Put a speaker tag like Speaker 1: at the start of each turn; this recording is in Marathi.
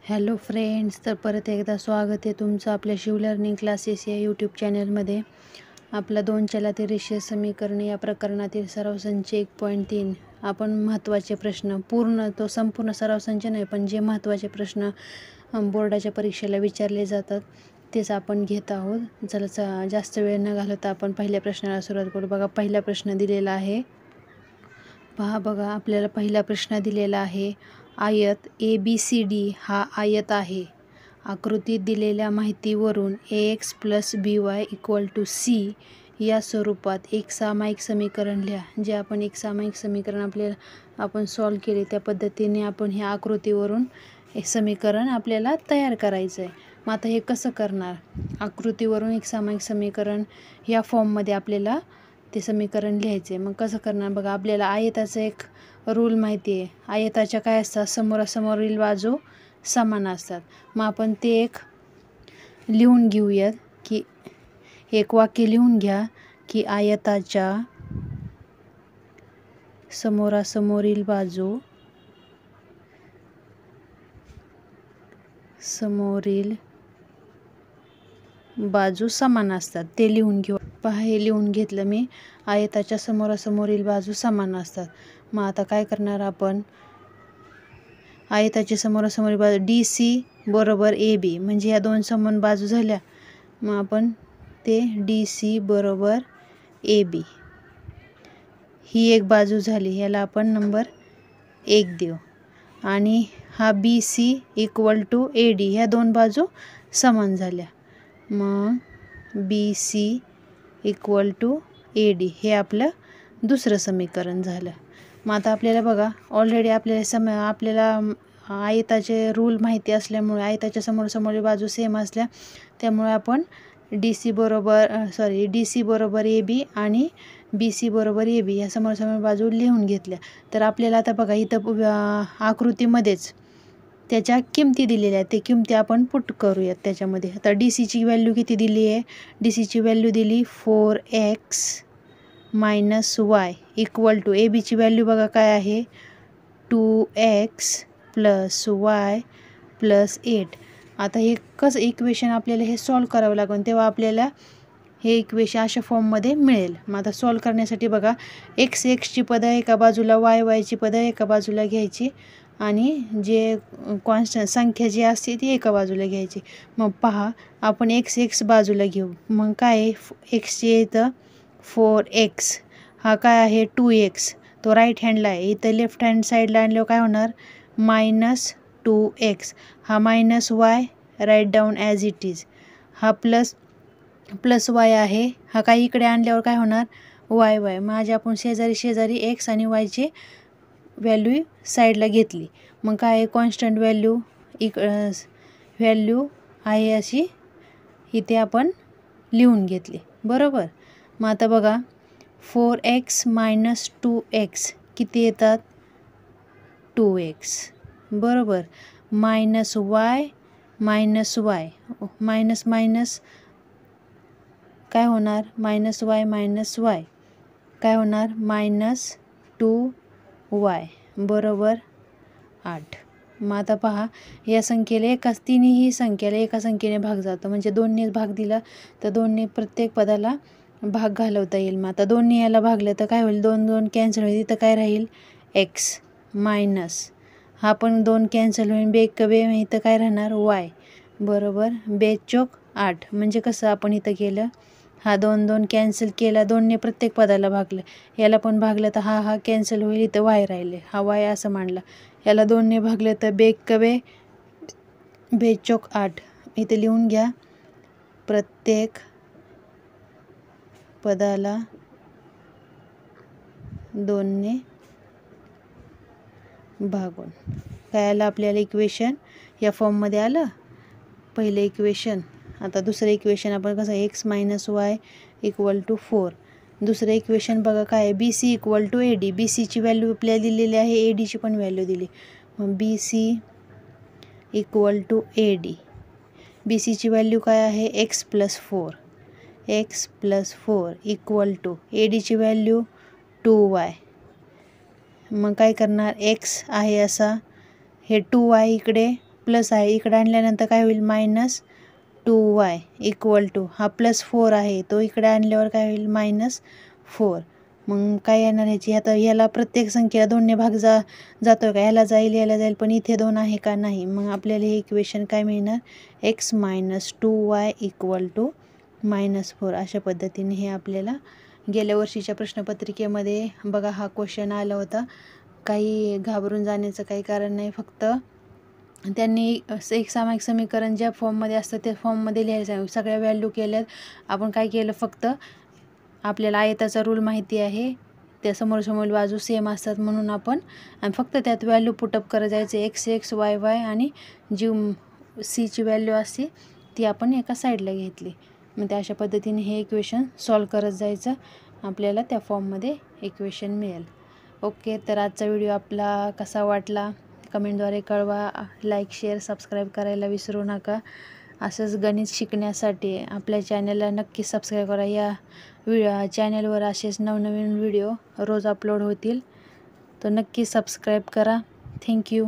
Speaker 1: हॅलो फ्रेंड्स, तर परत एकदा स्वागत आहे तुमचं आपल्या शिव लर्निंग क्लासेस या यूट्यूब चॅनलमध्ये. आपला 2 चलातील रेषीय समीकरणे या प्रकरणातील सराव संच 1.3 आपण महत्त्वाचे प्रश्न संपूर्ण सराव संच नाही, पण जे महत्त्वाचे प्रश्न बोर्डाच्या परीक्षेला विचारले जातात तेच आपण घेत आहोत. चला जास्त वेळ न घालवता आपण पहिल्या प्रश्नाला सुरुवात करू. बघा, पहिला प्रश्न दिलेला आहे. बघा आपल्याला पहिला प्रश्न दिलेला आहे. आयत ABCD हा आयत आहे. आकृतीत दिलेल्या माहितीवरून AX + BY = C या स्वरूपात एक सामायिक समीकरण लिहा. जे आपण एक सामायिक समीकरण आपण सॉल्व केले त्या पद्धतीने आपण ह्या आकृतीवरून एक समीकरण आपल्याला तयार करायचं आहे. मग आता हे कसं करणार? आकृतीवरून एक सामायिक समीकरण या फॉर्ममध्ये आपल्याला ते समीकरण लिहायचे. मग कसं करणार? बघा, आपल्याला आयताचा एक रूल माहिती आहे. आयताच्या काय असतात? समोरासमोरील बाजू समान असतात. मग आपण ते एक लिहून घेऊयात की एक वाक्य लिहून घ्या की आयताच्या समोरासमोरील बाजू समान असतात. ते लिहून घेऊ. पहा, हे लिहून घेतलं मी. आयताच्या समोरासमोरील बाजू समान असतात. मग आता काय करणार आपण? आयताची समोरासमोरील बाजू DC = AB, म्हणजे ह्या दोन समान बाजू झाल्या. मग आपण ते DC = AB ही एक बाजू झाली. ह्याला आपण नंबर 1 देऊ. आणि हा BC = AD, ह्या दोन बाजू समान झाल्या. मग BC = AD हे आपलं दुसरं समीकरण झालं. मग आता आपल्याला बघा, ऑलरेडी आपल्याला आयताचे रूल माहिती असल्यामुळे आयताच्या समोरासमोरील बाजू सेम असल्या त्यामुळे आपण DC = AB आणि BC = AB या समोरासमोर बाजू लिहून घेतल्या. तर आपल्याला आता बघा, इथं आकृतीमध्येच त्याच्या किमती दिलेल्या आहेत. ते किमती आपण पुट करूयात त्याच्यामध्ये. आता DCची व्हॅल्यू किती दिली आहे? DCची व्हॅल्यू दिली 4x - y = ABची व्हॅल्यू बघा काय आहे? 2x + y + 8. आता हे कसं इक्वेशन आपल्याला हे सॉल्व करावं लागेल, तेव्हा आपल्याला हे इक्वेशन अशा फॉर्ममध्ये मिळेल. मग आता सॉल्व करण्यासाठी बघा, x ची पदं एका बाजूला, y ची पदं एका बाजूला घ्यायची आणि जे कॉन्स्टंट संख्या जी असते ती एका बाजूला घ्यायची. मग पहा, आपण x बाजूला घेऊ. मग काय आहे? x इथं 4x, हा काय आहे? 2x, तो राईट हँडला आहे. इथं लेफ्ट हँड साईडला आणल्यावर काय होणार? -2x, हा -y write down as it is. हा प्लस y आहे, हा काही इकडे आणल्यावर काय होणार? y. माझ्या आपण शेजारी x आणि y ची व्हॅल्यू साईडला घेतली. मग काय आहे? कॉन्स्टंट व्हॅल्यू आहे अशी इथे आपण लिहून घेतली, बरोबर. मग आता बघा, 4x - 2x किती येतात? 2x, बरोबर. -y मायनस काय होणार? -y काय होणार? -2y बरोबर 8. मग आता पहा, या संख्येला तिन्ही संख्येला एका संख्येने भाग जातो. म्हणजे 2ने भाग दिला तर 2ने प्रत्येक पदाला भाग घालवता येईल. मग आता 2ने याला भागलं तर काय होईल? 2 कॅन्सल होईल. इथं काय राहील? x मायनस हा पण 2 कॅन्सल होईल. बेकबे इथं काय राहणार? y बरोबर 2×4 = 8. म्हणजे कसं आपण इथं केलं? हा 2 कॅन्सल केला, 2ने प्रत्येक पदाला भागलं. याला पण भागलं तर हा कॅन्सल होईल. इथं y राहिले, हा y असं मांडला. याला 2ने भागलं तर बेकबे 2×8. इथं लिहून घ्या, प्रत्येक पदाला 2ने भागून. काय आलं आपल्याला इक्वेशन? या फॉर्ममध्ये आलं पहिलं इक्वेशन. आता दुसरं इक्वेशन आपण कसं? x - y = 4. दुसरं इक्वेशन बघा काय आहे? BC = AD. BCची व्हॅल्यू आपल्याला दिलेली आहे, ADची पण व्हॅल्यू दिली. मग BC = AD. BCची व्हॅल्यू काय आहे? x + 4 = ADची व्हॅल्यू 2y. मग काय करणार? x आहे असा, हे 2y इकडे प्लस आहे, इकडे आणल्यानंतर काय होईल -2y इक्वल टू हा +4 आहे, तो इकडे आणल्यावर काय होईल -4. मग काय येणार ह्याची, आता याला प्रत्येक संख्या 2ने भाग जातो का, याला जाईल पण इथे 2 आहे का, नाही. मग आपल्याला हे इक्वेशन काय मिळणार, x - 2y इक्वल टू -4. अशा पद्धतीने हे आपल्याला गेल्या वर्षीच्या प्रश्नपत्रिकेमध्ये बघा हा क्वेश्चन आला होता. काही घाबरून जाण्याचं काही कारण नाही, फक्त त्यांनी एक सामायिक समीकरण ज्या फॉर्ममध्ये असतं त्या फॉर्ममध्ये लिहायचं आहे. सगळ्या व्हॅल्यू केल्यात. आपण काय केलं, फक्त आपल्याला आयताचा रूल माहिती आहे, त्या समोर बाजू सेम असतात म्हणून आपण फक्त त्यात व्हॅल्यू पुटअप करत जायचे. x y y आणि जी सीची व्हॅल्यू असते ती आपण एका साईडला घेतली. मग त्या अशा पद्धतीने हे इक्वेशन सॉल्व करत जायचं, आपल्याला त्या फॉर्ममध्ये इक्वेशन मिळेल. ओके, तर आजचा व्हिडिओ आपला कसा वाटला कमेंटद्वारे कळवा. लाईक शेअर सबस्क्राईब करायला विसरू नका. असंच गणित शिकण्यासाठी आपल्या चॅनलला नक्की सबस्क्राईब करा. या चॅनलवर असेच नवनवीन व्हिडिओ रोज अपलोड होतील, तर नक्की सबस्क्राईब करा. थँक्यू.